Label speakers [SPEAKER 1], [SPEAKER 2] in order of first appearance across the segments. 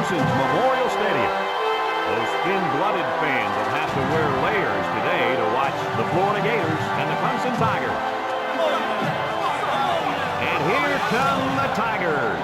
[SPEAKER 1] Clemson's Memorial Stadium. Those thin-blooded fans will have to wear layers today to watch the Florida Gators and the Clemson Tigers. And here come the Tigers.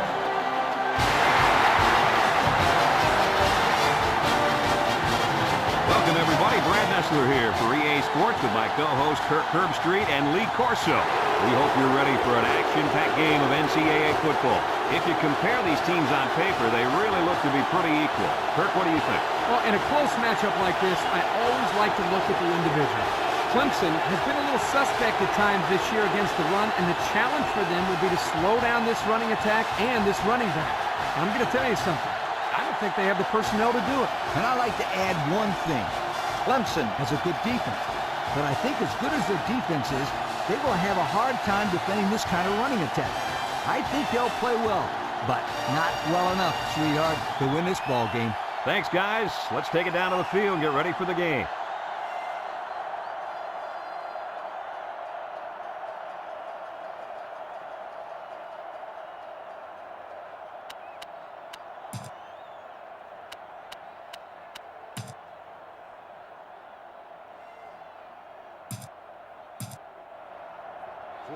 [SPEAKER 1] Welcome, everybody. Brad Nessler here for EA Sports with my co-host Kirk Herbstreit and Lee Corso. We hope you're ready for an action-packed game of NCAA football. If you compare these teams on paper, they really look to be pretty equal. Kirk, what do you think?
[SPEAKER 2] Well, in a close matchup like this, I always like to look at the individuals. Clemson has been a little suspect at times this year against the run, and the challenge for them will be to slow down this running attack and this running back. And I'm going to tell you something. I don't think they have the personnel to do it.
[SPEAKER 3] And I like to add one thing. Clemson has a good defense, but I think as good as their defense is, they will have a hard time defending this kind of running attack. I think they'll play well, but not well enough, sweetheart, to win this ball game.
[SPEAKER 1] Thanks, guys. Let's take it down to the field and get ready for the game.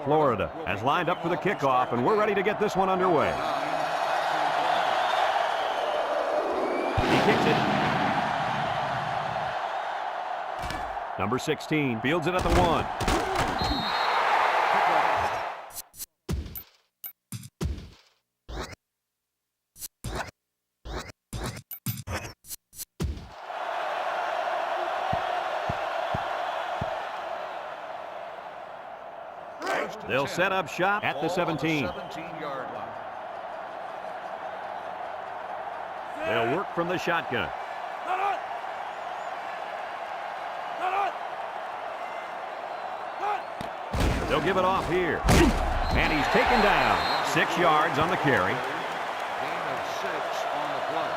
[SPEAKER 1] Florida has lined up for the kickoff, and we're ready to get this one underway. He kicks it. Number 16 fields it at the 1. They'll set up shop at the 17. They'll work from the shotgun. They'll give it off here. And he's taken down. 6 yards on the carry.
[SPEAKER 4] Gain of 6 on the play.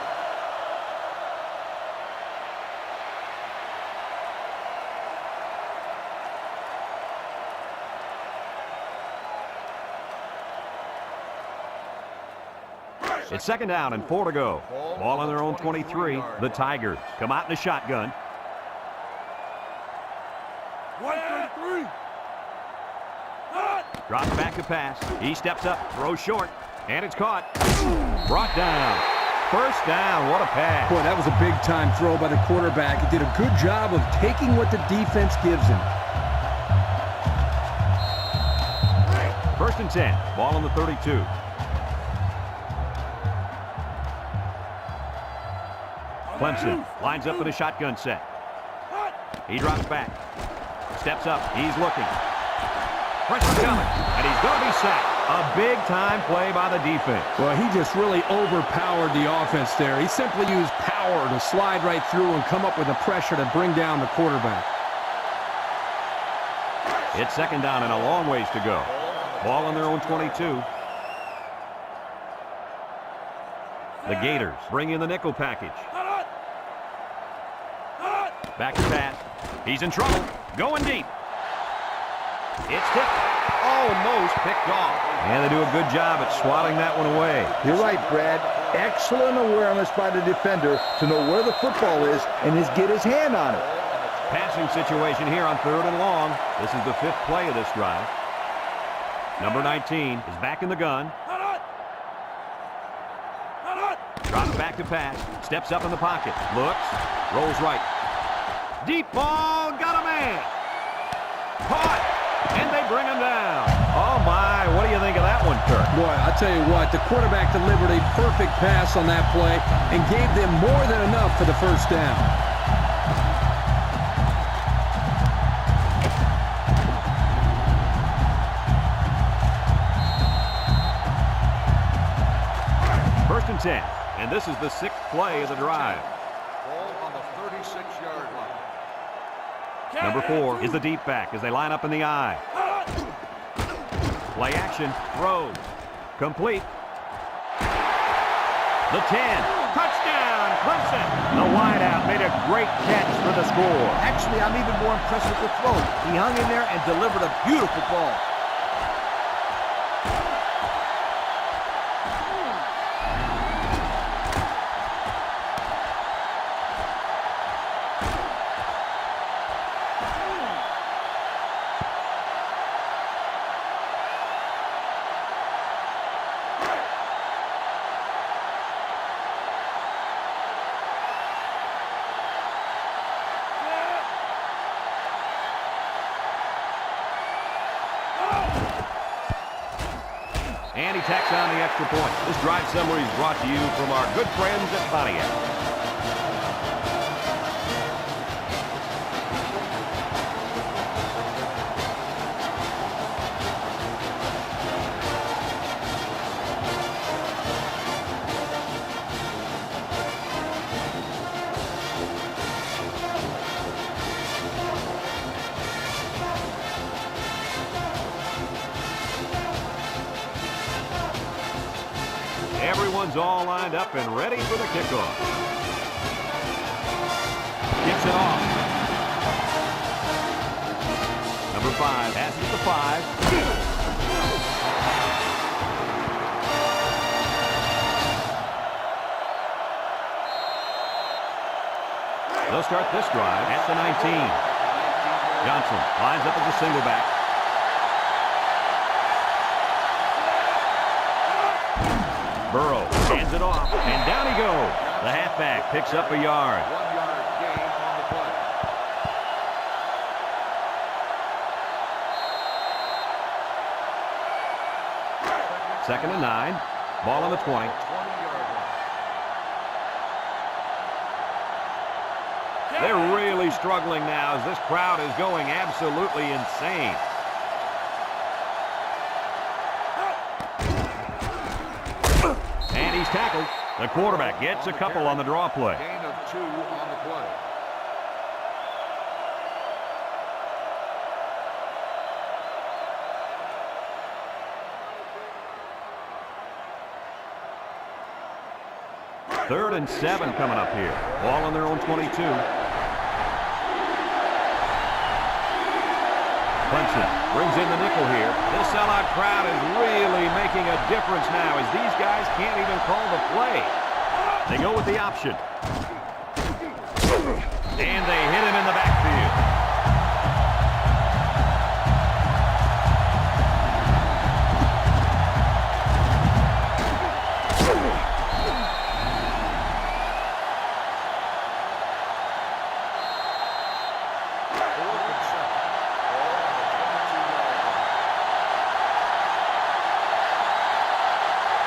[SPEAKER 1] It's 2nd down and 4 to go. Ball on their own 23. The Tigers come out in the shotgun.
[SPEAKER 4] 1-3.
[SPEAKER 1] Drops back to pass. He steps up, throws short, and it's caught. Brought down. 1st down. What a pass.
[SPEAKER 2] Boy, that was a big-time throw by the quarterback. He did a good job of taking what the defense gives him.
[SPEAKER 1] 1st and 10. Ball on the 32. Clemson lines up in a shotgun set. He drops back. Steps up. He's looking. Pressure coming. And he's going to be sacked. A big-time play by the defense.
[SPEAKER 2] Well, he just really overpowered the offense there. He simply used power to slide right through and come up with the pressure to bring down the quarterback.
[SPEAKER 1] It's 2nd down and a long ways to go. Ball on their own 22. The Gators bring in the nickel package. Back to pass. He's in trouble. Going deep. It's tipped. Almost picked off. And they do a good job at swatting that one away.
[SPEAKER 3] You're right, Brad. Excellent awareness by the defender to know where the football is and get his hand on it.
[SPEAKER 1] Passing situation here on 3rd and long. This is the 5th play of this drive. Number 19 is back in the gun. Drops back to pass. Steps up in the pocket. Looks. Rolls right. Deep ball. Got a man. Caught. And they bring him down. Oh, my. What do you think of that one, Kirk?
[SPEAKER 2] Boy, I'll tell you what. The quarterback delivered a perfect pass on that play and gave them more than enough for the 1st down.
[SPEAKER 1] First and 10. And this is the 6th play of the drive.
[SPEAKER 4] Ball on the 36-yard line.
[SPEAKER 1] Number 4 is the deep back as they line up in the eye. Play action. Throws. Complete. The 10. Touchdown, Clemson. The wideout made a great catch for the score.
[SPEAKER 3] Actually, I'm even more impressed with the throw. He hung in there and delivered a beautiful ball.
[SPEAKER 1] tacks on the extra point. This drive summary is brought to you from our good friends at Pontiac. Everyone's all lined up and ready for the kickoff. Gets it off. Number 5 passes it to 5. They'll start this drive at the 19. Johnson lines up as a single back. Burrow hands it off, and down he goes. The halfback picks up a yard.
[SPEAKER 4] 1-yard gain on the play.
[SPEAKER 1] Second and 9. Ball on the 20.
[SPEAKER 4] 20-yard line.
[SPEAKER 1] They're really struggling now as this crowd is going absolutely insane. And he's tackled. The quarterback gets a couple on the draw play.
[SPEAKER 4] Gain of 2 on the play.
[SPEAKER 1] Third and 7 coming up here. Ball on their own 22. Clemson brings in the nickel here. This sellout crowd is really making a difference now as these guys can't even call the play. They go with the option. And they hit him in the backfield.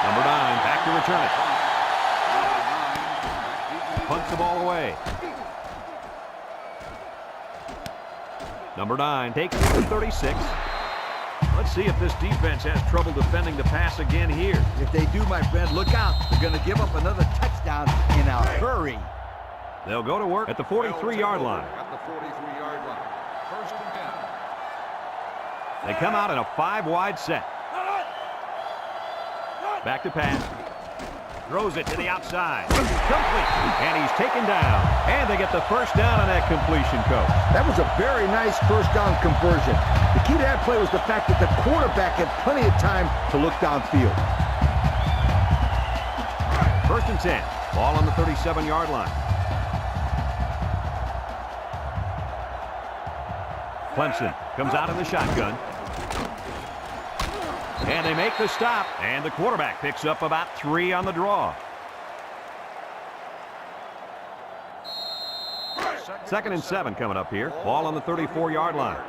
[SPEAKER 1] Number 9 back to return it. Punts the ball away. Number 9 takes it to 36. Let's see if this defense has trouble defending the pass again here.
[SPEAKER 3] If they do, my friend, look out. They're going to give up another touchdown in a hurry.
[SPEAKER 1] They'll go to work at the 43-yard line.
[SPEAKER 4] At the 43-yard line. First and 10.
[SPEAKER 1] They come out in a 5-wide set. Back to pass. Throws it to the outside. Complete. And he's taken down. And they get the first down on that completion, Coach.
[SPEAKER 3] That was a very nice first down conversion. The key to that play was the fact that the quarterback had plenty of time to look downfield.
[SPEAKER 1] First and 10. Ball on the 37-yard line. Clemson comes out in the shotgun. And they make the stop, and the quarterback picks up about 3 on the draw. Second and 7 coming up here. Ball on the 34-yard line.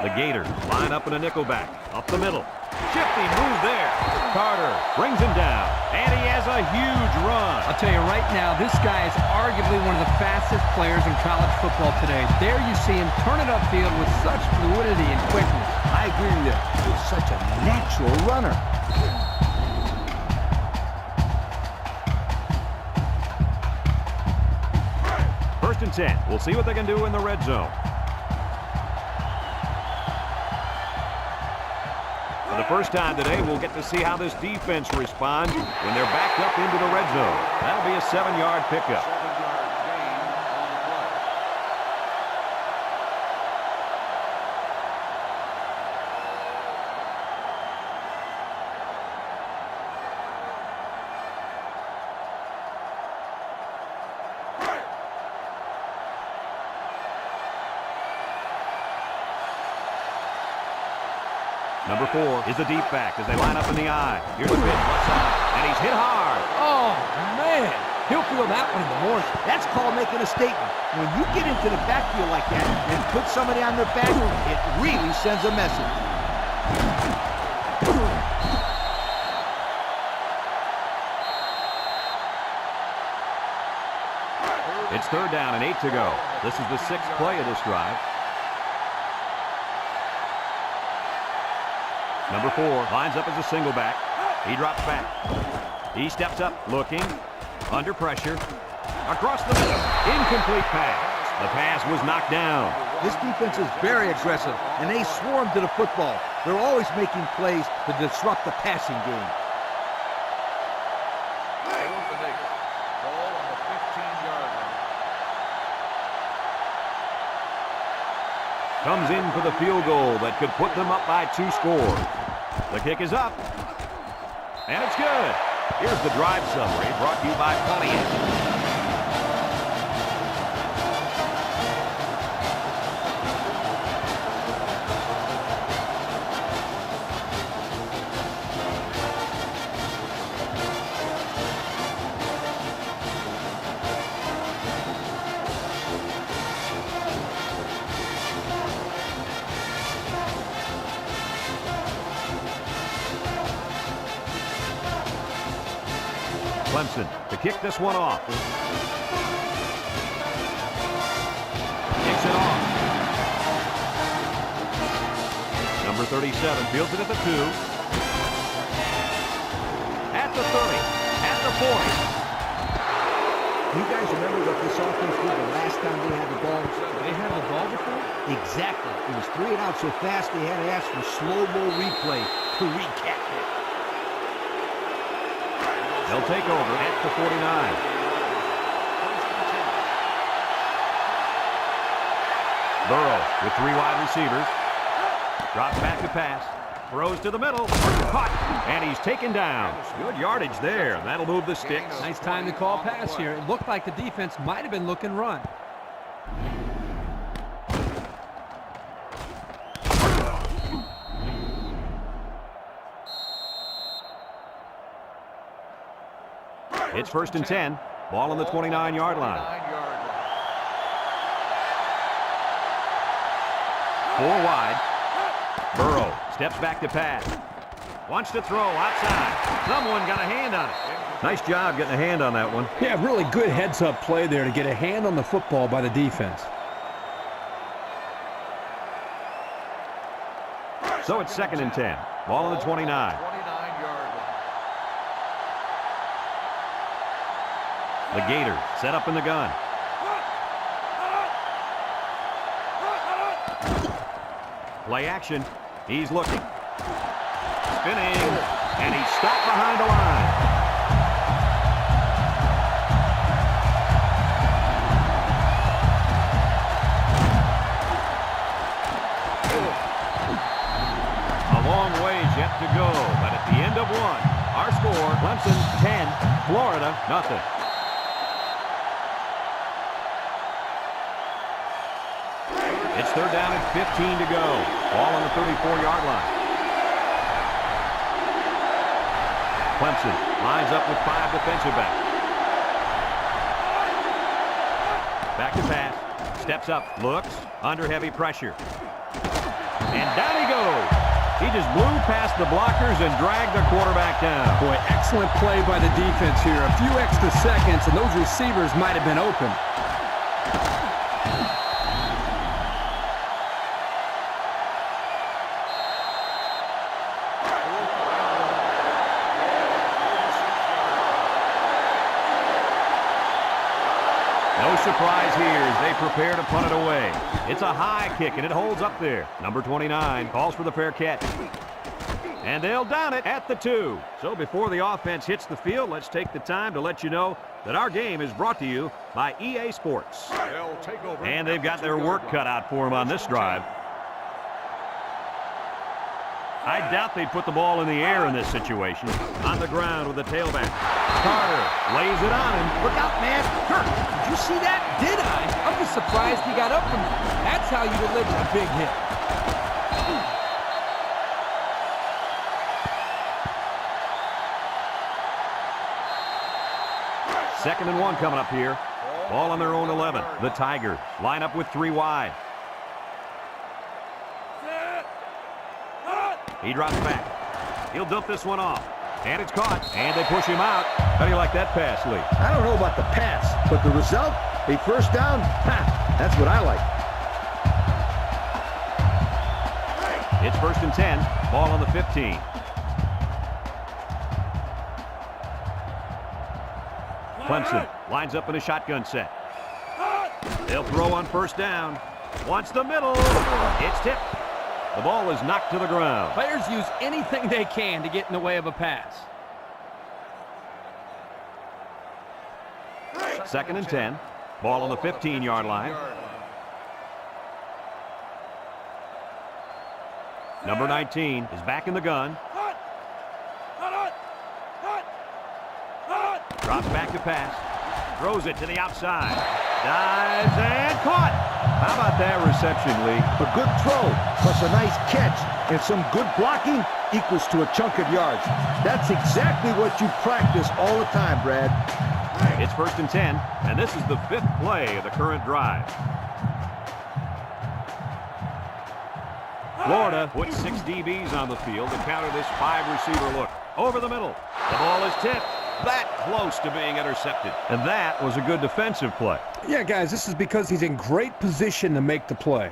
[SPEAKER 1] The Gators line up in a nickelback. Up the middle. Shifty move there. Carter brings him down, and he has a huge run.
[SPEAKER 2] I'll tell you right now, this guy is arguably one of the fastest players in college football today. There you see him turn it upfield with such fluidity and quickness.
[SPEAKER 3] I agree with you. He's such a natural runner.
[SPEAKER 1] First and 10. We'll see what they can do in the red zone. For the first time today, we'll get to see how this defense responds when they're backed up into the red zone. That'll be a 7-yard pickup.
[SPEAKER 4] 7-yard gain on the play.
[SPEAKER 1] Number 4 is the deep back as they line up in the I. Here's a pitch, left side, and he's hit hard.
[SPEAKER 2] Oh, man. He'll feel that one in the morning.
[SPEAKER 3] That's called making a statement. When you get into the backfield like that and put somebody on their back, it really sends a message.
[SPEAKER 1] It's 3rd down and 8 to go. This is the 6th play of this drive. Number 4 lines up as a single back. He drops back. He steps up, looking, under pressure. Across the middle, incomplete pass. The pass was knocked down.
[SPEAKER 3] This defense is very aggressive, and they swarm to the football. They're always making plays to disrupt the passing game.
[SPEAKER 4] Ball on the 15-yard line.
[SPEAKER 1] Comes in for the field goal that could put them up by 2 scores. The kick is up. And it's good. Here's the drive summary brought to you by Pontiac. Clemson to kick this one off. Kicks it off. Number 37 fields it at the 2. At the 30. At the 40.
[SPEAKER 3] You guys remember what this offense did the last time they had the ball?
[SPEAKER 2] They had the ball before?
[SPEAKER 3] Exactly. It was 3 and out so fast they had to ask for slow-mo replay to recap it.
[SPEAKER 1] They'll take over at the 49. Burrow with 3 wide receivers. Drops back to pass. Throws to the middle. Caught. And he's taken down. Good yardage there. That'll move the sticks.
[SPEAKER 2] Nice time to call pass here. It looked like the defense might have been looking run.
[SPEAKER 1] It's 1st and 10. Ball on the 29-yard line. 4 wide. Burrow steps back to pass. Wants to throw outside. Someone got a hand on it. Nice job getting a hand on that one.
[SPEAKER 2] Yeah, really good heads-up play there to get a hand on the football by the defense.
[SPEAKER 1] So it's 2nd and 10. Ball on the 29.
[SPEAKER 4] 29-yard line.
[SPEAKER 1] The Gators set up in the gun. Play action. He's looking. Spinning. And he's stopped behind the line. A long ways yet to go, but at the end of one, our score, Clemson 10, Florida nothing. It's 3rd down and 15 to go. Ball on the 34-yard line. Clemson lines up with 5 defensive backs. Back to pass. Steps up. Looks. Under heavy pressure. And down he goes. He just blew past the blockers and dragged the quarterback down.
[SPEAKER 2] Boy, excellent play by the defense here. A few extra seconds, and those receivers might have been open.
[SPEAKER 1] No surprise here as they prepare to punt it away. It's a high kick, and it holds up there. Number 29 calls for the fair catch. And they'll down it at the 2. So before the offense hits the field, let's take the time to let you know that our game is brought to you by EA Sports.
[SPEAKER 4] They'll take over.
[SPEAKER 1] And they've got their work cut out for them on this drive. I doubt they'd put the ball in the air in this situation. On the ground with the tailback. Carter lays it on him.
[SPEAKER 3] Look out, man. Kirk, did you see that?
[SPEAKER 2] Did I? I'm just surprised he got up from that. That's how you deliver a big hit.
[SPEAKER 1] 2nd and 1 coming up here. Ball on their own 11. The Tigers line up with 3 wide. He drops back. He'll dump this one off. And it's caught. And they push him out. How do you like that pass, Lee?
[SPEAKER 3] I don't know about the pass, but the result, a first down, that's what I like.
[SPEAKER 1] It's 1st and 10. Ball on the 15. Clemson lines up in a shotgun set. They'll throw on 1st down. Wants the middle. It's tipped. The ball is knocked to the ground.
[SPEAKER 2] Players use anything they can to get in the way of a pass.
[SPEAKER 1] 2nd and 10. Ball on the 15-yard line. Number 19 is back in the gun. Drops back to pass. Throws it to the outside. Dives and caught. How about that reception, Lee?
[SPEAKER 3] A good throw plus a nice catch and some good blocking equals to a chunk of yards. That's exactly what you practice all the time, Brad.
[SPEAKER 1] It's 1st and 10, and this is the 5th play of the current drive. Florida puts 6 DBs on the field to counter this 5-receiver look. Over the middle. The ball is tipped. That close to being intercepted. And that was a good defensive play.
[SPEAKER 2] Yeah, guys, this is because he's in great position to make the play.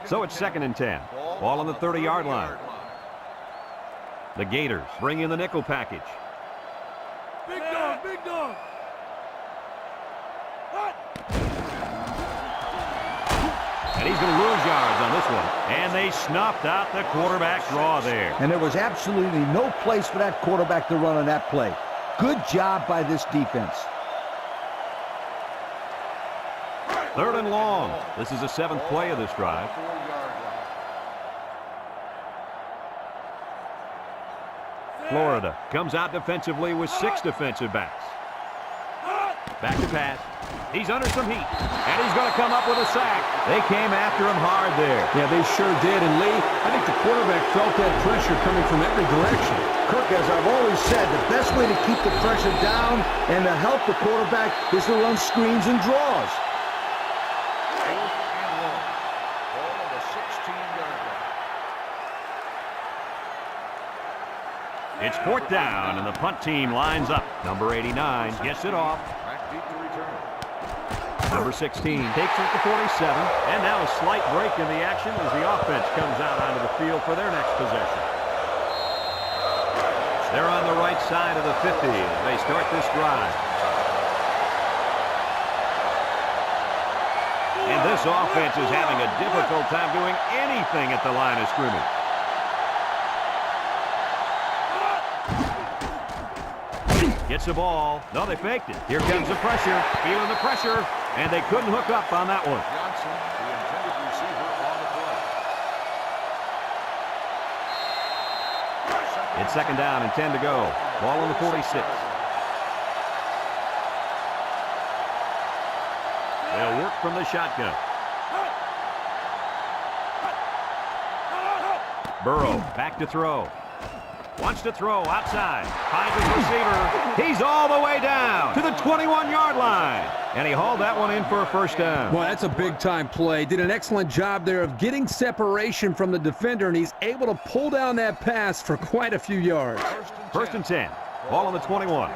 [SPEAKER 1] So it's 2nd and 10. Ball on the 30-yard line. The Gators bring in the nickel package.
[SPEAKER 4] Big dog, big dog.
[SPEAKER 1] And he's going to lose yards on this one. And they snuffed out the quarterback draw there.
[SPEAKER 3] And there was absolutely no place for that quarterback to run on that play. Good job by this defense.
[SPEAKER 1] 3rd and long. This is the 7th play of this drive. Florida comes out defensively with 6 defensive backs. Back to pass. He's under some heat. And he's going to come up with a sack. They came after him hard there.
[SPEAKER 2] Yeah, they sure did. And Lee, I think the quarterback felt that pressure coming from every direction.
[SPEAKER 3] Kirk, as I've always said, the best way to keep the pressure down and to help the quarterback is to run screens and draws.
[SPEAKER 4] 4th and long. Ball on the 16-yard line.
[SPEAKER 1] It's 4th down, and the punt team lines up. Number 89 gets it off.
[SPEAKER 4] Back deep to return.
[SPEAKER 1] Number 16 takes it to 47. And now a slight break in the action as the offense comes out onto the field for their next possession. They're on the right side of the 50 as they start this drive. And this offense is having a difficult time doing anything at the line of scrimmage. Gets the ball. No, they faked it. Here comes the pressure. Feeling the pressure. And they couldn't hook up on that one.
[SPEAKER 4] Johnson, the intended receiver on the play.
[SPEAKER 1] It's 2nd down and 10 to go. Ball on the 46. They'll work from the shotgun. Burrow back to throw. Wants to throw outside. Finds his receiver. He's all the way down to the 21-yard line. And he hauled that one in for a 1st down.
[SPEAKER 2] Well, that's a big-time play. Did an excellent job there of getting separation from the defender, and he's able to pull down that pass for quite a few yards.
[SPEAKER 1] 1st and 10. Ball on the 21.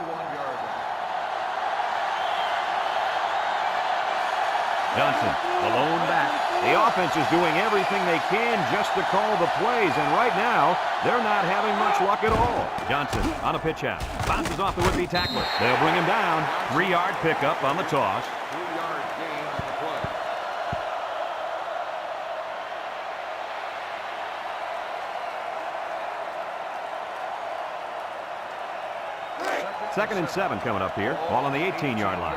[SPEAKER 1] Johnson, the lone back. The offense is doing everything they can just to call the plays, and right now, they're not having much luck at all. Johnson on a pitch out. Bounces off the would-be tackler. They'll bring him down. 3-yard pickup on the toss.
[SPEAKER 4] 3-yard gain on the play.
[SPEAKER 1] 2nd and 7 coming up here. Ball on the 18-yard line.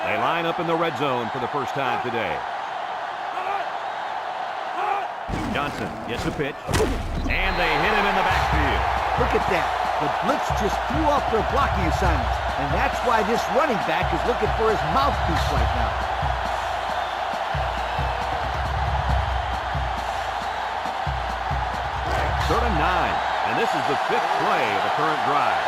[SPEAKER 1] They line up in the red zone for the first time today. Johnson gets a pitch, and they hit him in the backfield.
[SPEAKER 3] Look at that. The blitz just threw off their blocking assignments, and that's why this running back is looking for his mouthpiece right now.
[SPEAKER 1] 3rd and 9. And this is the 5th play of the current drive.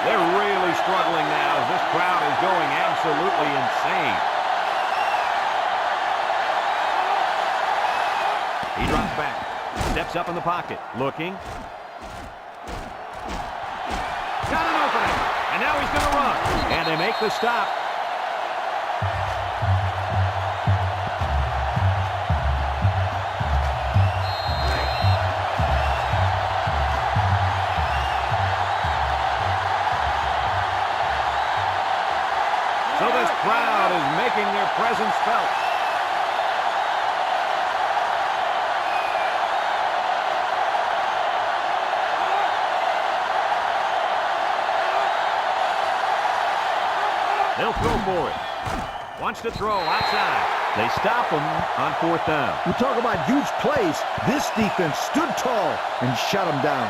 [SPEAKER 1] They're really struggling now as this crowd is going absolutely insane. He drops back, steps up in the pocket, looking. Got an opening, and now he's going to run. And they make the stop. So this crowd is making their presence felt. They'll throw for it. Wants to throw outside. They stop him on 4th down.
[SPEAKER 3] You talk about huge plays. This defense stood tall and shut them down.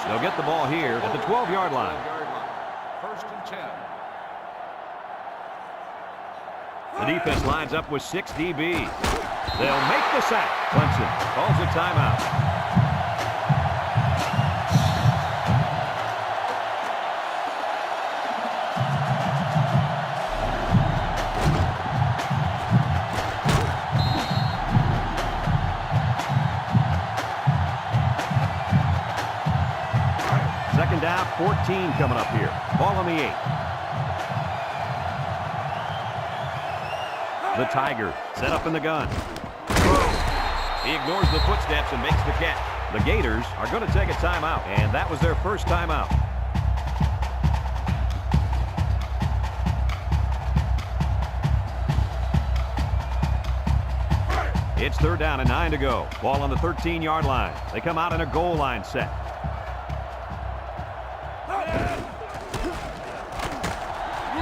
[SPEAKER 1] They'll get the ball here at the 12-yard line.
[SPEAKER 4] 1st and 10.
[SPEAKER 1] The defense lines up with 6 DBs. They'll make the sack. Clemson calls a timeout. Second down, 14 coming up here. Ball on the 8. The Tiger set up in the gun. He ignores the footsteps and makes the catch. The Gators are going to take a timeout, and that was their first timeout. It's 3rd down and 9 to go. Ball on the 13-yard line. They come out in a goal line set.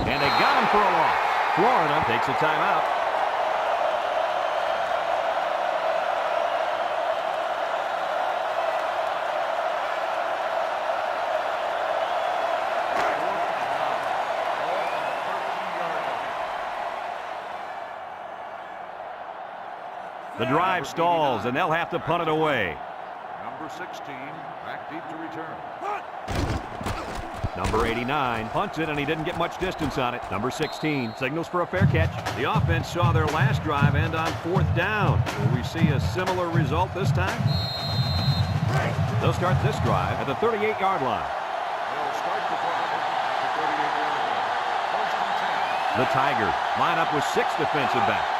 [SPEAKER 1] And they got him for a loss. Florida takes a timeout. The drive stalls, and they'll have to punt it away.
[SPEAKER 4] Number 16, back deep to return.
[SPEAKER 1] Number 89 punts it, and he didn't get much distance on it. Number 16 signals for a fair catch. The offense saw their last drive end on 4th down. Will we see a similar result this time? They'll start this drive at the 38-yard line.
[SPEAKER 4] They'll start the drive at the 38-yard line. 1st and 10.
[SPEAKER 1] The Tigers line up with 6 defensive backs.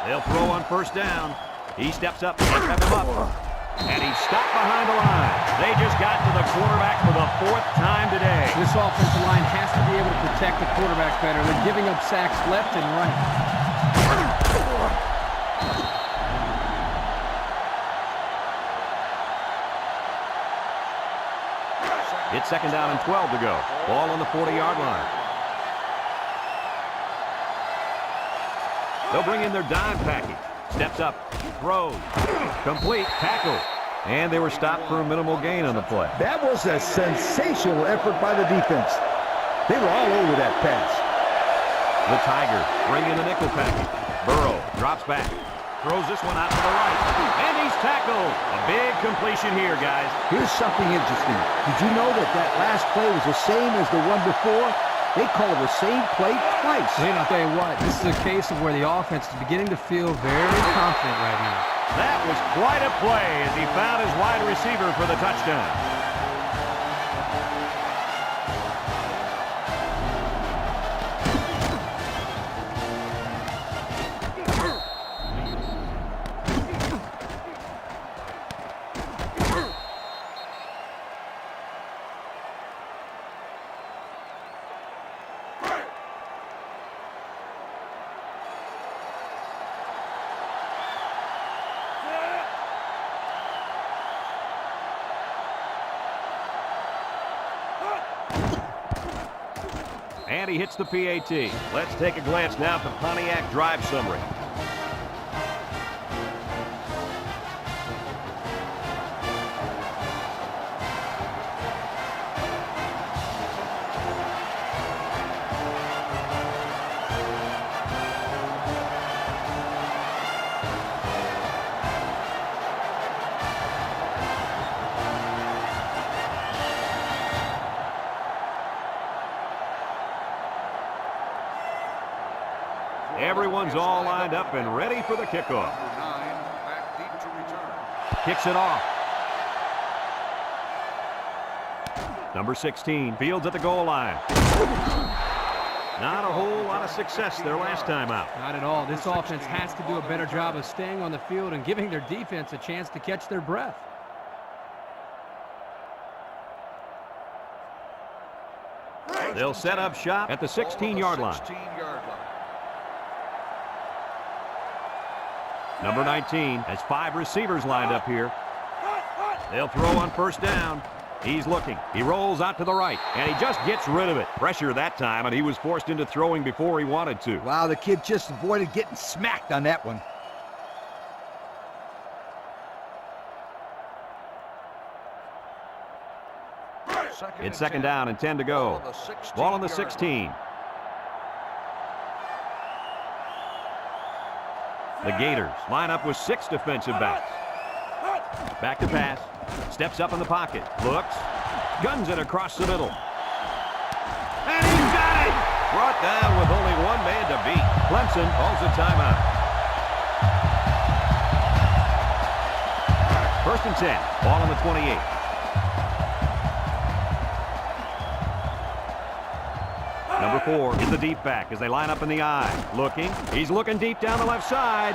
[SPEAKER 1] They'll throw on 1st down. He steps up and trap him up. And he's stopped behind the line. They just got to the quarterback for the 4th time today.
[SPEAKER 2] This offensive line has to be able to protect the quarterback better. They're giving up sacks left and right.
[SPEAKER 1] It's 2nd down and 12 to go. Ball on the 40-yard line. They'll bring in their dime package. Steps up, throws, complete, tackle. And they were stopped for a minimal gain on the play.
[SPEAKER 3] That was a sensational effort by the defense. They were all over that pass.
[SPEAKER 1] The Tigers bring in the nickel package. Burrow drops back, throws this one out to the right, and he's tackled. A big completion here, guys.
[SPEAKER 3] Here's something interesting. Did you know that that last play was the same as the one before? They call the same play twice.
[SPEAKER 2] Man, I'll tell you what, this is a case of where the offense is beginning to feel very confident right now.
[SPEAKER 1] That was quite a play as he found his wide receiver for the touchdown. And he hits the PAT. Let's take a glance now at the Pontiac drive summary. Everyone's all lined up and ready for the kickoff.
[SPEAKER 4] Number 9, back deep to return.
[SPEAKER 1] Kicks it off. Number 16 fields at the goal line. Not a whole lot of success their last time out.
[SPEAKER 2] Not at all. This offense has to do a better job of staying on the field and giving their defense a chance to catch their breath.
[SPEAKER 1] They'll set up shop at the 16-yard line.
[SPEAKER 4] 16-yard line.
[SPEAKER 1] Number 19 has 5 receivers lined up here. They'll throw on first down. He's looking. He rolls out to the right, and he just gets rid of it. Pressure that time, and he was forced into throwing before he wanted to.
[SPEAKER 3] Wow, the kid just avoided getting smacked on that one.
[SPEAKER 1] It's second down and 10 to go. Ball on the 16. The Gators line up with 6 defensive backs. Back to pass. Steps up in the pocket. Looks. Guns it across the middle. And he's got it! Brought down with only one man to beat. Clemson calls a timeout. First and 10. Ball on the 28. Number 4 is the deep back as they line up in the I. Looking. He's looking deep down the left side.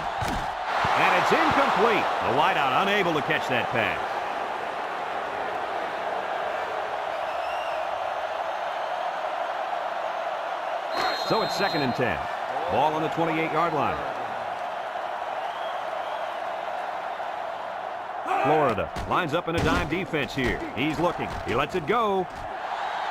[SPEAKER 1] And it's incomplete. The wideout unable to catch that pass. So it's second and 10. Ball on the 28-yard line. Florida lines up in a dime defense here. He's looking. He lets it go.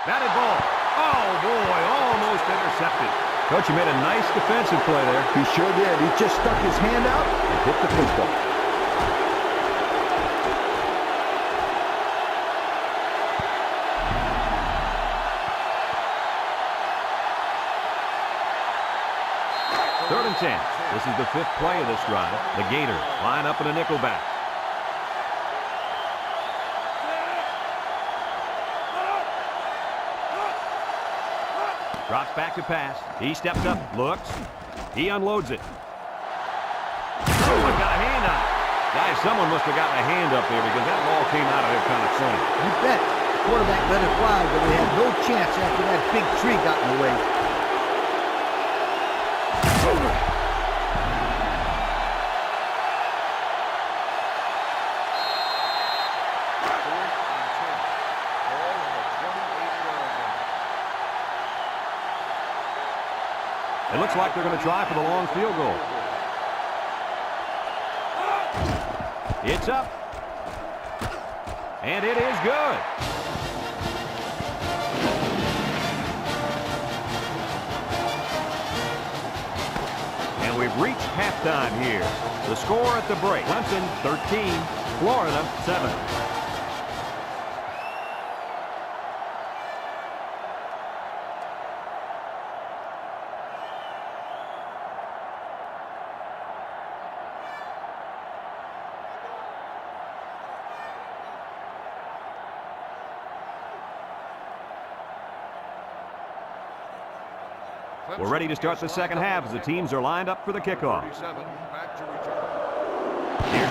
[SPEAKER 1] Batted ball. Oh, boy, almost intercepted. Coach, he made a nice defensive play there.
[SPEAKER 3] He sure did. He just stuck his hand out and hit the football.
[SPEAKER 1] Third and 10. This is the 5th play of this drive. The Gators line up in a nickel back. Drops back to pass. He steps up, looks. He unloads it. Someone got a hand on it. Guys, someone must have gotten a hand up there because that ball came out of there kind of funny.
[SPEAKER 3] You bet. The quarterback let it fly, but they had no chance after that big tree got in the way.
[SPEAKER 1] It looks like they're going to try for the long field goal. It's up. And it is good. And we've reached halftime here. The score at the break. Clemson 13, Florida 7. We're ready to start the second half as the teams are lined up for the kickoff. Here's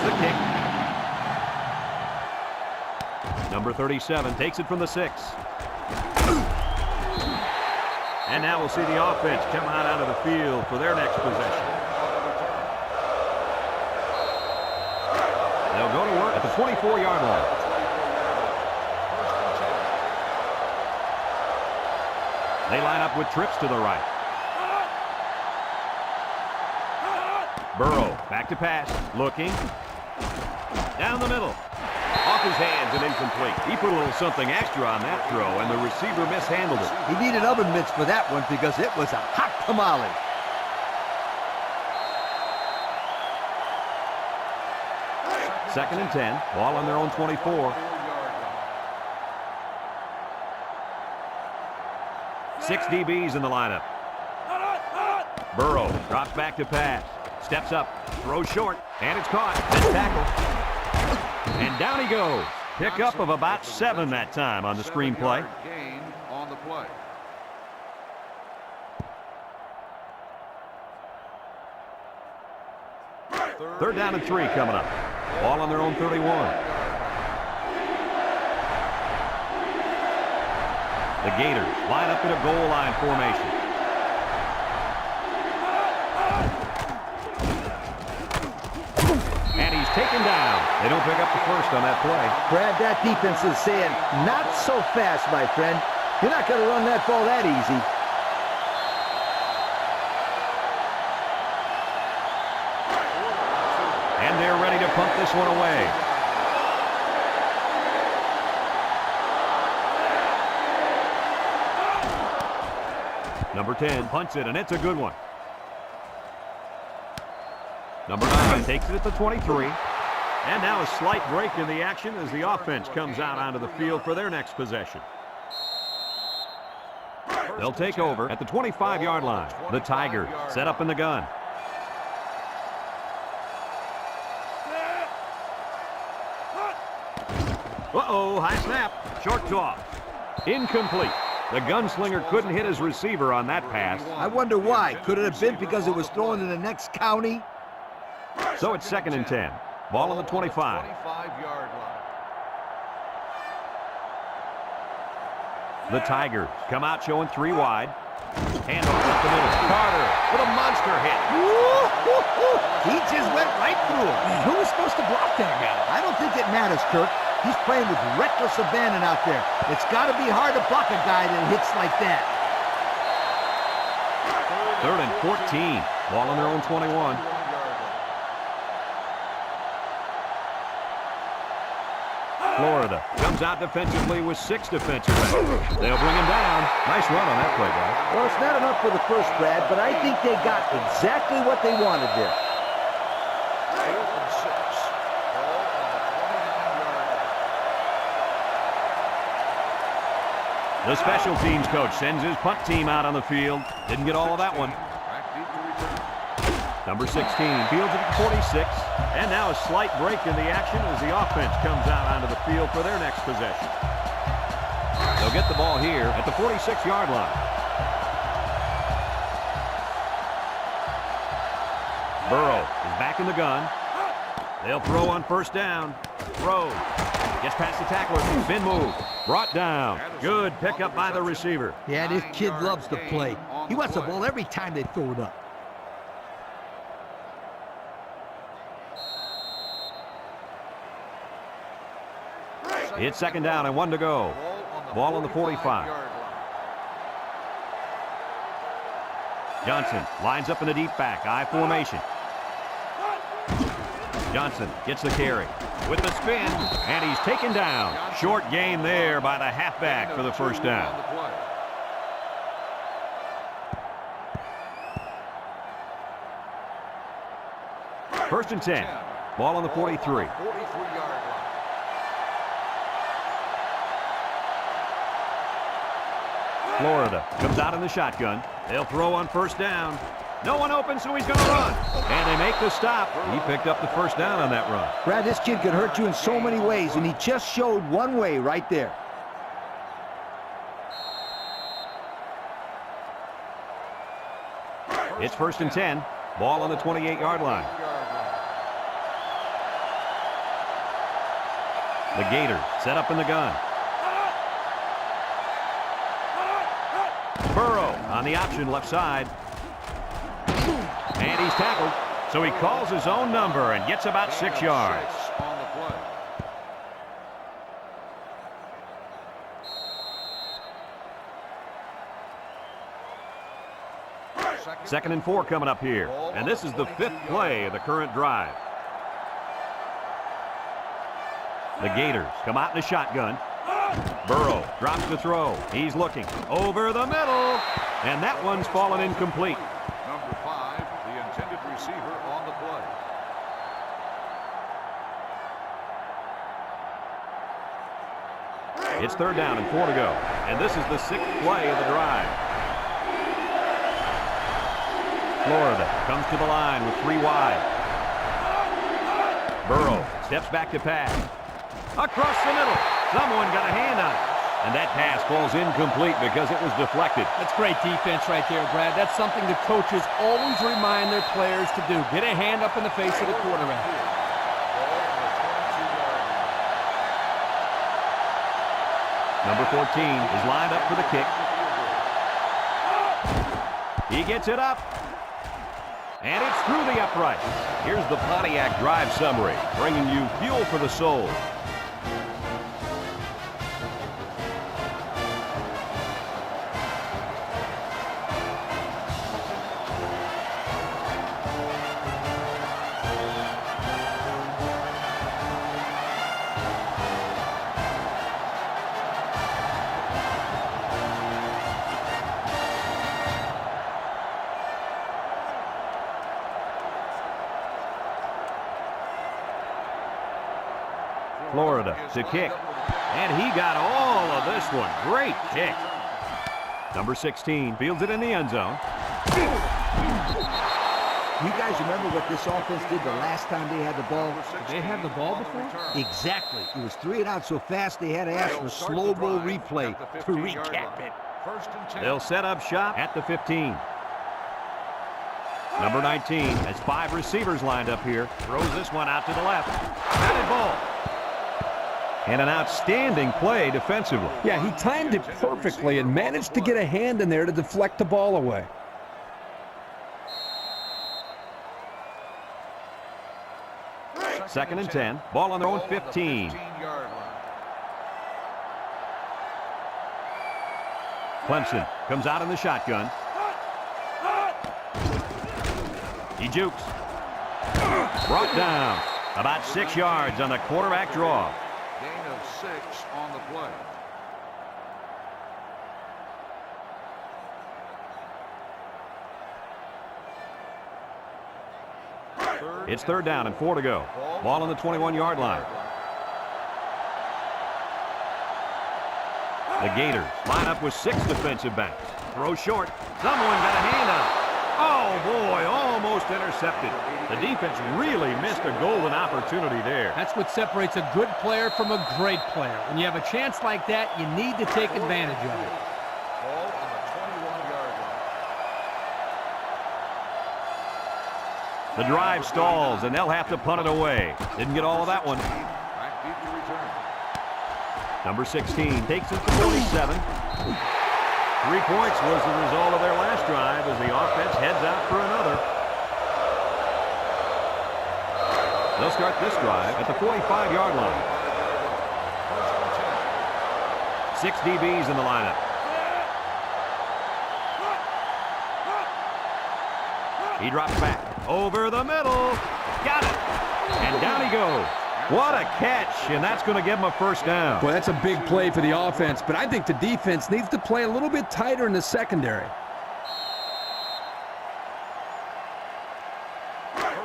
[SPEAKER 1] the kick. Number 37 takes it from the 6. And now we'll see the offense come out of the field for their next possession. They'll go to work at the 24-yard line. They line up with trips to the right. Burrow, back to pass, looking. Down the middle. Off his hands and incomplete. He put a little something extra on that throw, and the receiver mishandled it.
[SPEAKER 3] He needed oven mitts for that one because it was a hot tamale.
[SPEAKER 1] Second and 10, ball on their own 24. 6 DBs in the lineup. Burrow drops back to pass. Steps up, throws short, and it's caught. Missed tackle. And down he goes. Pickup of about 7 that time on the screen play.
[SPEAKER 4] Gain on the play.
[SPEAKER 1] Third down and 3 coming up. Ball on their own 31. The Gators line up in a goal line formation. And he's taken down. They don't pick up the first on that play.
[SPEAKER 3] Brad, that defense is saying, not so fast, my friend. You're not going to run that ball that easy.
[SPEAKER 1] And they're ready to punt this one away. Number 10 punts it, and it's a good one. Number 9 takes it at the 23. And now a slight break in the action as the offense comes out onto the field for their next possession. They'll take over at the 25-yard line. The Tigers set up in the gun. Uh-oh, high snap. Short toss. Incomplete. The gunslinger couldn't hit his receiver on that pass.
[SPEAKER 3] I wonder why. Could it have been because it was thrown in the next county?
[SPEAKER 1] So it's 2nd and 10. Ball on the 25.
[SPEAKER 4] 25-yard line.
[SPEAKER 1] The Tigers come out showing 3 wide. Handoff up the middle. Carter with a monster hit.
[SPEAKER 3] He just went right through him.
[SPEAKER 2] Man, who was supposed to block that guy?
[SPEAKER 3] I don't think it matters, Kirk. He's playing with reckless abandon out there. It's got to be hard to block a guy that hits like that.
[SPEAKER 1] 3rd and 14. Ball on their own 21. Florida comes out defensively with 6 defensive backs. They'll bring him down. Nice run on that play, guys.
[SPEAKER 3] Well, it's not enough for the first, Brad, but I think they got exactly what they wanted there.
[SPEAKER 4] 4th and 6. Ball on the 29-yard line.
[SPEAKER 1] The special teams coach sends his punt team out on the field. Didn't get all of that one.
[SPEAKER 4] Back deep to return.
[SPEAKER 1] Number 16 fields it at 46. And now a slight break in the action as the offense comes out onto the field for their next possession. They'll get the ball here at the 46-yard line. Burrow is back in the gun. They'll throw on 1st down. Throw. Gets past the tackler. Spin move. Brought down. Good pickup by the receiver.
[SPEAKER 3] Yeah, this kid loves to play. He wants the ball every time they throw it up.
[SPEAKER 1] It's 2nd down and 1 to go. Ball on the 45. Johnson lines up in the deep back. I formation. Johnson gets the carry with the spin, and he's taken down. Short gain there by the halfback for the 1st down. 1st and 10. Ball on the 43.
[SPEAKER 4] 43-yard line.
[SPEAKER 1] Florida comes out in the shotgun. They'll throw on 1st down. No one open, so he's going to run. And they make the stop. He picked up the 1st down on that run.
[SPEAKER 3] Brad, this kid can hurt you in so many ways, and he just showed one way right there.
[SPEAKER 1] It's 1st and 10. Ball on the 28-yard line. The Gators set up in the gun. Burrow on the option left side. And he's tackled. So he calls his own number and gets about 6 yards.
[SPEAKER 4] On the play.
[SPEAKER 1] 2nd and 4 coming up here. And this is the 5th play of the current drive. The Gators come out in a shotgun. Burrow drops the throw. He's looking over the middle. And that one's fallen incomplete.
[SPEAKER 4] Number 5, the intended receiver on the play.
[SPEAKER 1] It's 3rd down and 4 to go. And this is the 6th play of the drive. Florida comes to the line with 3 wide. Burrow steps back to pass. Across the middle. Someone got a hand on it. And that pass falls incomplete because it was deflected.
[SPEAKER 2] That's great defense right there, Brad. That's something the coaches always remind their players to do. Get a hand up in the face of the quarterback.
[SPEAKER 1] Number 14 is lined up for the kick. He gets it up. And it's through the upright. Here's the Pontiac drive summary, bringing you fuel for the soul. Florida to kick. And he got all of this one. Great kick. Number 16 fields it in the end zone.
[SPEAKER 3] You guys remember what this offense did the last time they had the ball?
[SPEAKER 2] Did they have the ball before?
[SPEAKER 3] Exactly. It was 3 and out so fast they had to ask for a slow-mo replay to recap it.
[SPEAKER 1] They'll set up shop at the 15. Number 19 has 5 receivers lined up here. Throws this one out to the left. Batted ball. And an outstanding play defensively.
[SPEAKER 2] Yeah, he timed it perfectly and managed to get a hand in there to deflect the ball away.
[SPEAKER 1] Second and 10. Ball on their own 15. Clemson comes out in the shotgun. He jukes. Brought down. About 6 yards on the quarterback draw.
[SPEAKER 4] Gain of 6 on the play.
[SPEAKER 1] It's third down and 4 to go. Ball on the 21-yard line. The Gators line up with 6 defensive backs. Throw short. Someone got a hand on it. Oh, boy, almost intercepted. The defense really missed a golden opportunity there.
[SPEAKER 2] That's what separates a good player from a great player. When you have a chance like that, you need to take advantage of it.
[SPEAKER 4] Ball on the 21-yard line.
[SPEAKER 1] The drive stalls, and they'll have to punt it away. Didn't get all of that one.
[SPEAKER 4] Back deep to return.
[SPEAKER 1] Number 16 takes it to 47. 3 points was the result of their last drive as the offense heads out for another. They'll start this drive at the 45-yard line. 6 DBs in the lineup. He drops back. Over the middle. Got it. And down he goes. What a catch, and that's going to give him a first down.
[SPEAKER 2] Boy, that's a big play for the offense, but I think the defense needs to play a little bit tighter in the secondary.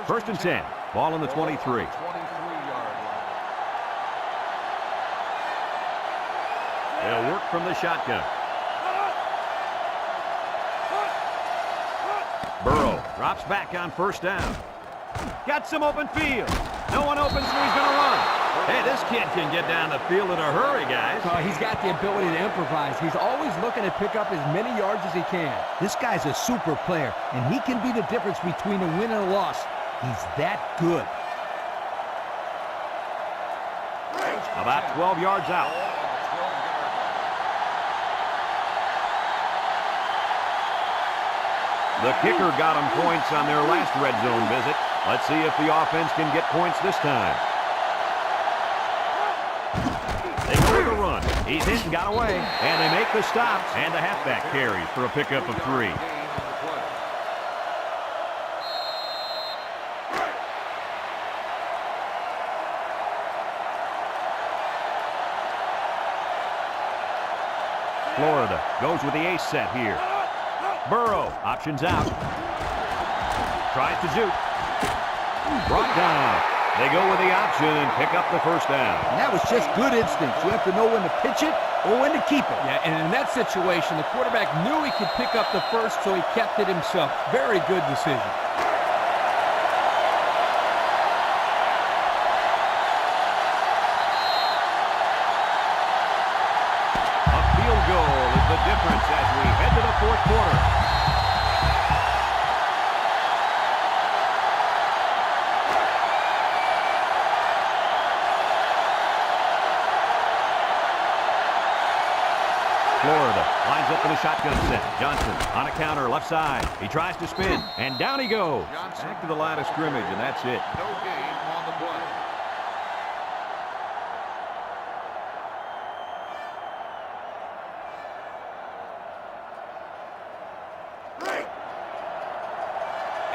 [SPEAKER 1] First and 10. Ball on the 23.
[SPEAKER 4] 23-yard line.
[SPEAKER 1] They'll work from the shotgun. Burrow drops back on first down. Got some open field. No one open, so he's going to run. Hey, this kid can get down the field in a hurry, guys.
[SPEAKER 2] He's got the ability to improvise. He's always looking to pick up as many yards as he can.
[SPEAKER 3] This guy's a super player, and he can be the difference between a win and a loss. He's that good.
[SPEAKER 1] About 12 yards out. The kicker got them points on their last red zone visit. Let's see if the offense can get points this time. They go with the run. He's hit and got away. And they make the stop. And the halfback carries for a pickup of 3. Florida goes with the ace set here. Burrow options out. Tries to juke. Brought down. They go with the option and pick up the first down.
[SPEAKER 3] And that was just good instincts. You have to know when to pitch it or when to keep it.
[SPEAKER 2] Yeah, and in that situation, the quarterback knew he could pick up the first, so he kept it himself. Very good decision.
[SPEAKER 1] the difference as we head to the fourth quarter. Florida lines up in a shotgun set. Johnson on a counter, left side. He tries to spin, and down he goes. Back to the line of scrimmage, and that's it.
[SPEAKER 4] No gain on the play.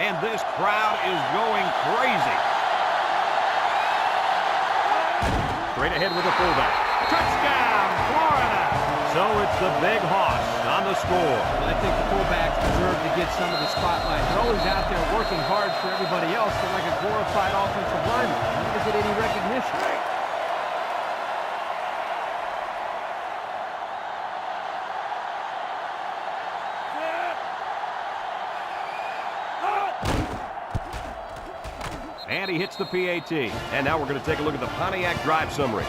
[SPEAKER 1] And this crowd is going crazy. Straight ahead with the fullback. Touchdown, Florida! So it's the big hoss on the score.
[SPEAKER 2] I think the fullbacks deserve to get some of the spotlight. They're always out there working hard for everybody else. They're like a glorified offensive lineman. They don't get any recognition.
[SPEAKER 1] And he hits the PAT. And now we're going to take a look at the Pontiac drive summary.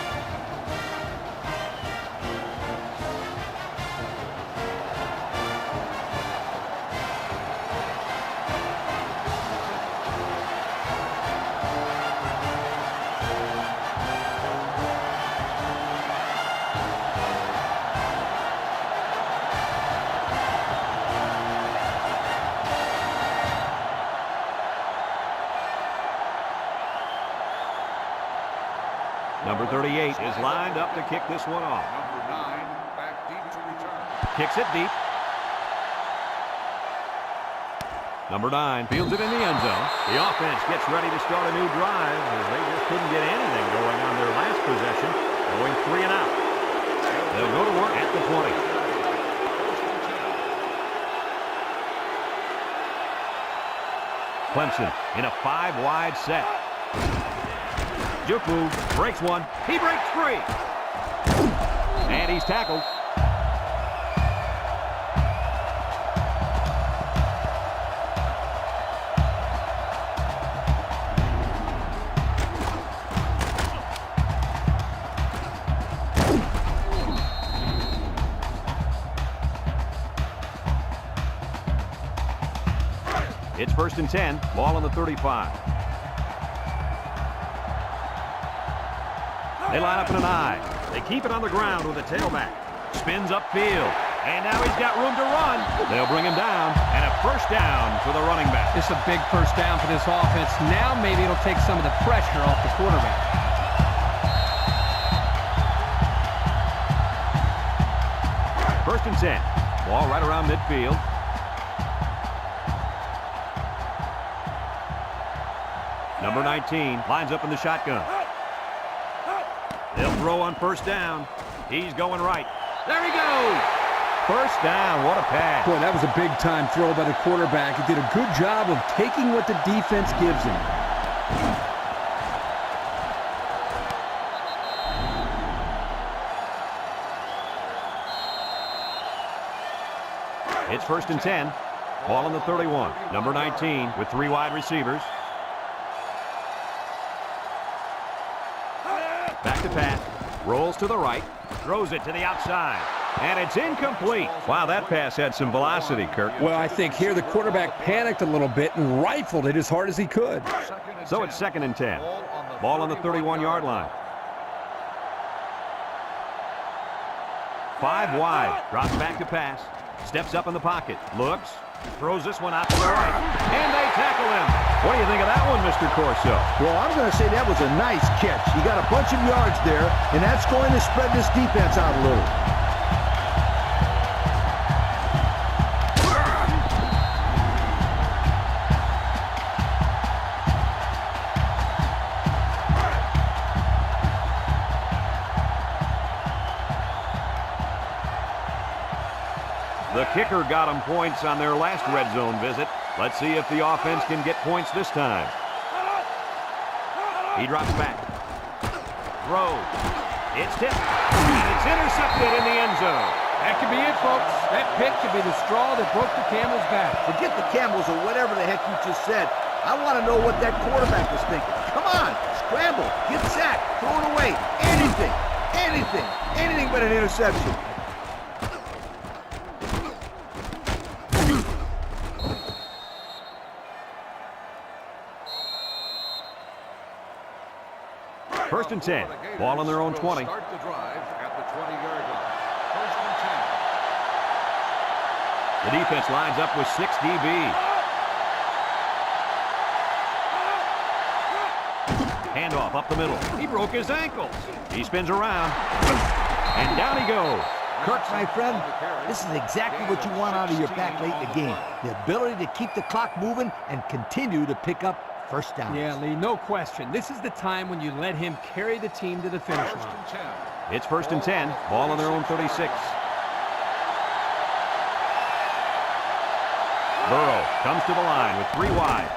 [SPEAKER 1] Number 38 is lined up to kick this one off.
[SPEAKER 4] Number 9 back deep to return.
[SPEAKER 1] Kicks it deep. Number 9 fields it in the end zone. The offense gets ready to start a new drive as they just couldn't get anything going on their last possession, going 3 and out. They'll go to work at the 20. Clemson in a 5-wide set. Juke move, breaks one, he breaks 3. And he's tackled. It's 1st and 10, ball on the 35. They line up in an I. They keep it on the ground with a tailback. Spins upfield. And now he's got room to run. They'll bring him down. And a first down for the running back.
[SPEAKER 2] It's a big first down for this offense. Now maybe it'll take some of the pressure off the quarterback.
[SPEAKER 1] First and 10. Ball right around midfield. Number 19 lines up in the shotgun. They'll throw on first down. He's going right. There he goes. First down. What a pass.
[SPEAKER 5] Boy, that was a big-time throw by the quarterback. He did a good job of taking what the defense gives him.
[SPEAKER 1] It's 1st and 10. Ball on the 31. Number 19 with 3 wide receivers. Back to pass. Rolls to the right. Throws it to the outside. And it's incomplete. Wow, that pass had some velocity, Kirk.
[SPEAKER 5] Well, I think here the quarterback panicked a little bit and rifled it as hard as he could.
[SPEAKER 1] So it's 2nd and 10. Ball on the 31-yard line. 5 wide. Drops back to pass. Steps up in the pocket. Looks. Throws this one out to the right. And they tackle him. What do you think of that one, Mr. Corso?
[SPEAKER 3] Well, I'm going to say that was a nice catch. He got a bunch of yards there, and that's going to spread this defense out a little.
[SPEAKER 1] The kicker got them points on their last red zone visit. Let's see if the offense can get points this time. He drops back. Throws. It's tipped. And it's intercepted in the end zone.
[SPEAKER 2] That could be it, folks. That pick could be the straw that broke the camel's back.
[SPEAKER 3] Forget the Camels or whatever the heck you just said. I want to know what that quarterback was thinking. Come on, scramble, get sacked, throw it away. Anything, anything, anything but an interception.
[SPEAKER 1] First and 10. Ball on their own 20.
[SPEAKER 4] Start the drive at the 20-yard line. First and 10.
[SPEAKER 1] The defense lines up with 6 DB. Handoff up the middle. He broke his ankle. He spins around. And down he goes.
[SPEAKER 3] Kirk, my friend, this is exactly what you want out of your back late in the game. The ability to keep the clock moving and continue to pick up first downs.
[SPEAKER 2] Yeah, Lee, no question. This is the time when you let him carry the team to the finish
[SPEAKER 4] First
[SPEAKER 2] line.
[SPEAKER 4] and 10.
[SPEAKER 1] It's first and 10. Ball on their own 36. Burrow comes to the line with 3 wide.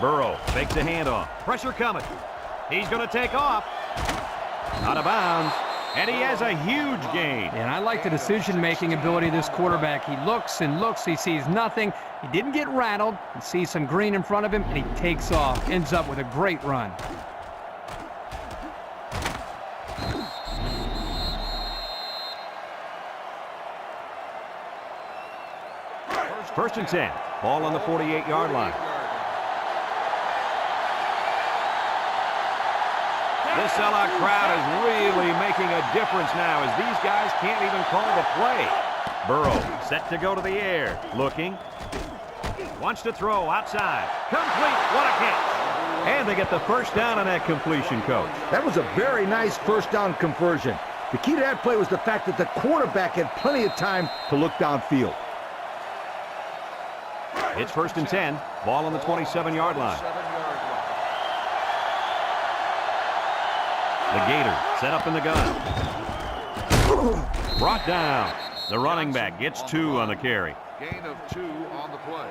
[SPEAKER 1] Burrow fakes a handoff. Pressure coming. He's going to take off. Out of bounds. And he has a huge gain.
[SPEAKER 2] And I like the decision-making ability of this quarterback. He looks and looks. He sees nothing. He didn't get rattled. He sees some green in front of him, and he takes off. Ends up with a great run.
[SPEAKER 1] First and 10. Ball on the 48-yard line. This sellout crowd is really making a difference now as these guys can't even call the play. Burrow set to go to the air. Looking. Wants to throw outside. Complete. What a catch. And they get the first down on that completion, Coach.
[SPEAKER 3] That was a very nice first down conversion. The key to that play was the fact that the quarterback had plenty of time to look downfield.
[SPEAKER 1] It's first and 10. Ball on the 27-yard line. The Gator set up in the gun. Brought down. The running back gets 2 on the carry.
[SPEAKER 4] Gain of 2 on the play.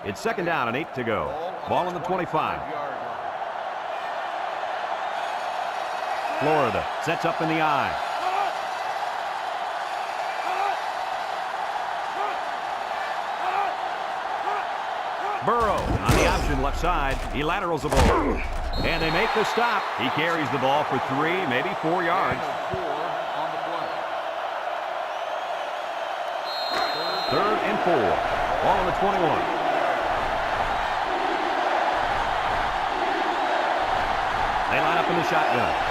[SPEAKER 1] It's second down and 8 to go. Ball on the 25. Florida sets up in the I. Burrow on the option left side. He laterals the ball. And they make the stop. He carries the ball for 3, maybe 4 yards.
[SPEAKER 4] 4 on the play.
[SPEAKER 1] Third and 4. Ball on the 21. They line up in the shotgun.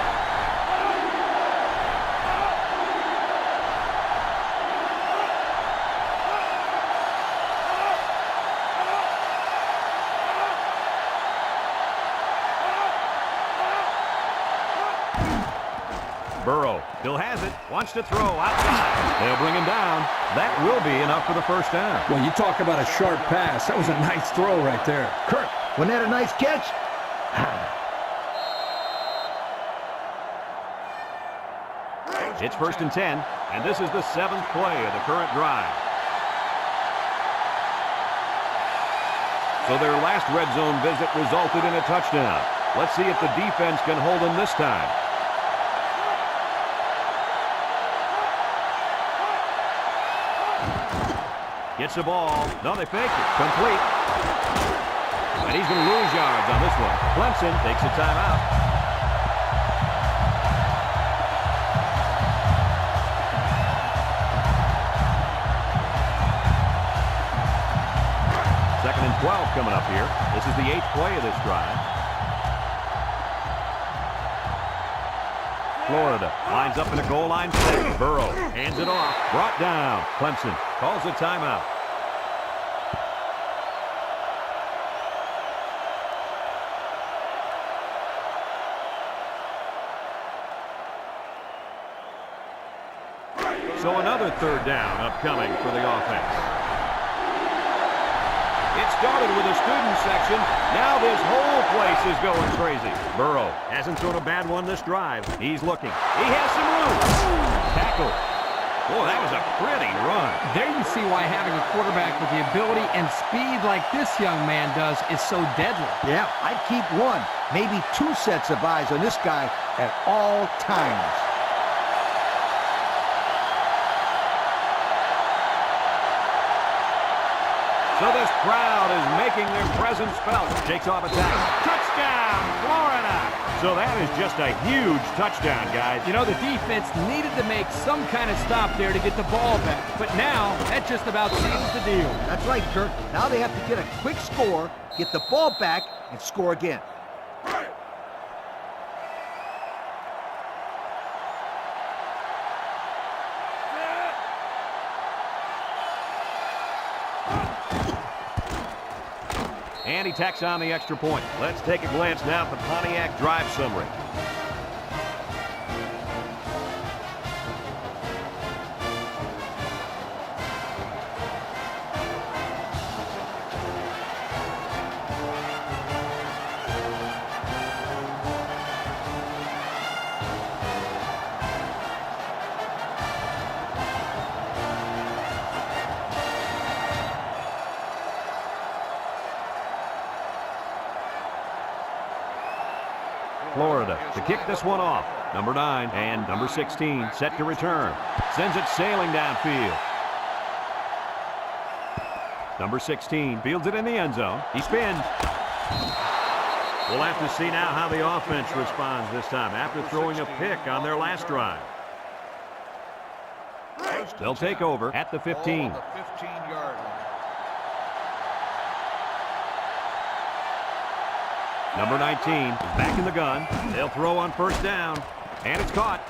[SPEAKER 1] Burrow still has it, wants to throw outside. They'll bring him down. That will be enough for the first down.
[SPEAKER 5] Well, you talk about a sharp pass. That was a nice throw right there.
[SPEAKER 3] Kirk, wasn't that a nice catch?
[SPEAKER 1] It's first and 10, and this is the 7th play of the current drive. So their last red zone visit resulted in a touchdown. Let's see if the defense can hold them this time. Gets the ball. No, they fake it. Complete. And he's going to lose yards on this one. Clemson takes a timeout. Second and 12 coming up here. This is the 8th play of this drive. Florida lines up in a goal line set. Burrow hands it off. Brought down. Clemson calls a timeout. So another third down upcoming for the offense. It started with a student section. Now this whole place is going crazy. Burrow hasn't thrown a bad one this drive. He's looking. He has some room. Tackle. Boy, that was a pretty run.
[SPEAKER 2] There you see why having a quarterback with the ability and speed like this young man does is so deadly.
[SPEAKER 3] Yeah, I'd keep 1, maybe 2 sets of eyes on this guy at all times.
[SPEAKER 1] So this crowd is making their presence felt. Shakes off a tackle. Touchdown, Florida! So that is just a huge touchdown, guys.
[SPEAKER 2] You know, the defense needed to make some kind of stop there to get the ball back. But now, that just about seals the deal.
[SPEAKER 3] That's right, Kirk. Now they have to get a quick score, get the ball back, and score again.
[SPEAKER 1] And he tacks on the extra point. Let's take a glance now at the Pontiac drive summary. Florida to kick this one off. Number 9 and number 16 set to return. Sends it sailing downfield. Number 16 fields it in the end zone. He spins. We'll have to see now how the offense responds this time after throwing a pick on their last drive. They'll take over at the 15.
[SPEAKER 4] The 15-yard line.
[SPEAKER 1] Number 19 is back in the gun. They'll throw on first down, and it's caught.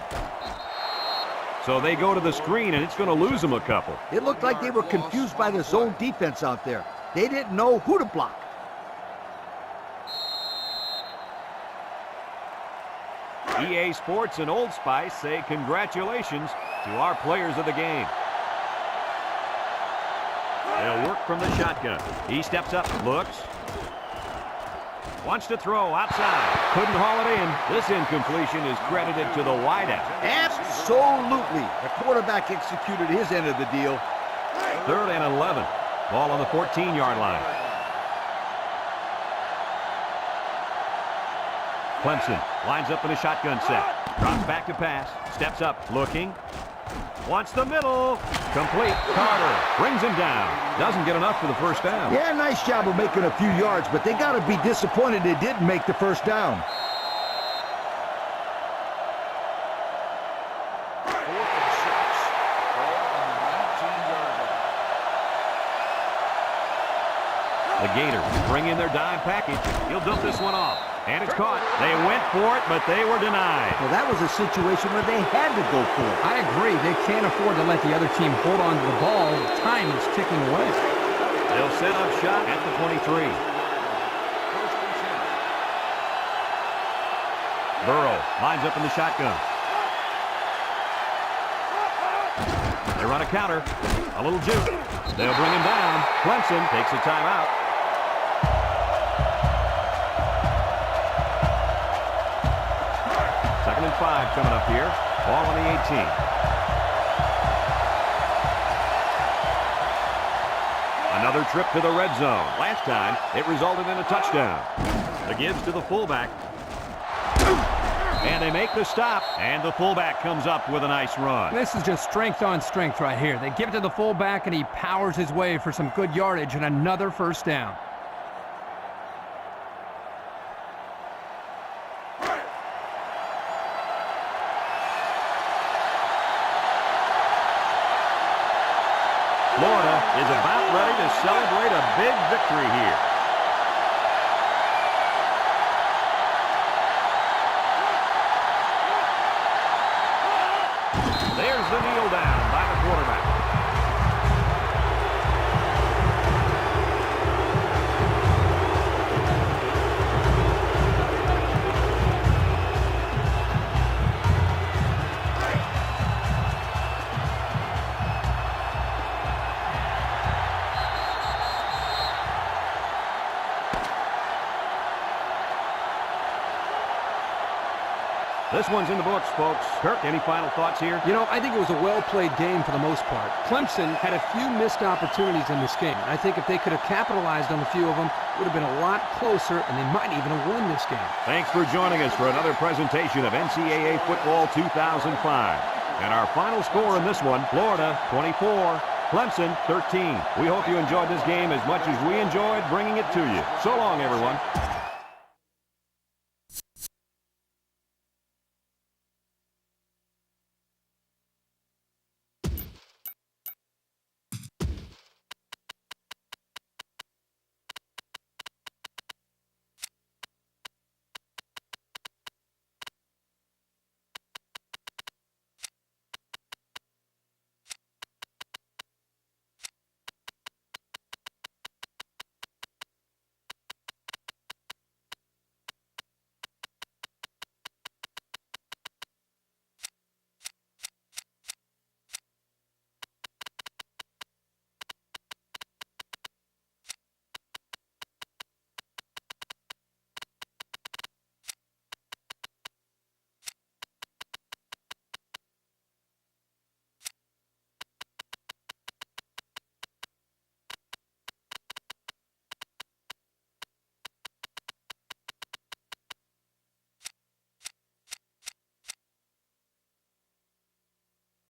[SPEAKER 1] So they go to the screen, and it's going to lose them a couple.
[SPEAKER 3] It looked like they were confused by the zone defense out there. They didn't know who to block.
[SPEAKER 1] EA Sports and Old Spice say congratulations to our players of the game. They'll work from the shotgun. He steps up, looks. Wants to throw outside. Couldn't haul it in. This incompletion is credited to the wideout.
[SPEAKER 3] Absolutely. The quarterback executed his end of the deal.
[SPEAKER 1] 3rd and 11. Ball on the 14-yard line. Clemson lines up in a shotgun set. Drops back to pass. Steps up, looking. Wants the middle. Complete. Carter brings him down. Doesn't get enough for the first down.
[SPEAKER 3] Yeah, nice job of making a few yards, but they got to be disappointed they didn't make the first down.
[SPEAKER 4] 4th and 6. Ball on the 19-yard line.
[SPEAKER 1] The Gators bring in their dime package. He'll dump this one off. And it's caught. They went for it, but they were denied.
[SPEAKER 3] Well, that was a situation where they had to go for it.
[SPEAKER 2] I agree. They can't afford to let the other team hold on to the ball. Time is ticking away.
[SPEAKER 1] They'll set up shot at the 23. Burrow lines up in the shotgun. They run a counter. A little juke. They'll bring him down. Clemson takes a timeout. Second and 5 coming up here. Ball on the 18. Another trip to the red zone. Last time, it resulted in a touchdown. The gives to the fullback. And they make the stop. And the fullback comes up with a nice run.
[SPEAKER 2] This is just strength on strength right here. They give it to the fullback, and he powers his way for some good yardage and another first down.
[SPEAKER 1] Florida is about ready to celebrate a big victory here. There's the kneel down by the quarterback. This one's in the books, folks. Kirk, any final thoughts here?
[SPEAKER 2] You know, I think it was a well-played game for the most part. Clemson had a few missed opportunities in this game. I think if they could have capitalized on a few of them, it would have been a lot closer, and they might even have won this game.
[SPEAKER 1] Thanks for joining us for another presentation of NCAA Football 2005. And our final score in this one, Florida 24, Clemson 13. We hope you enjoyed this game as much as we enjoyed bringing it to you. So long, everyone.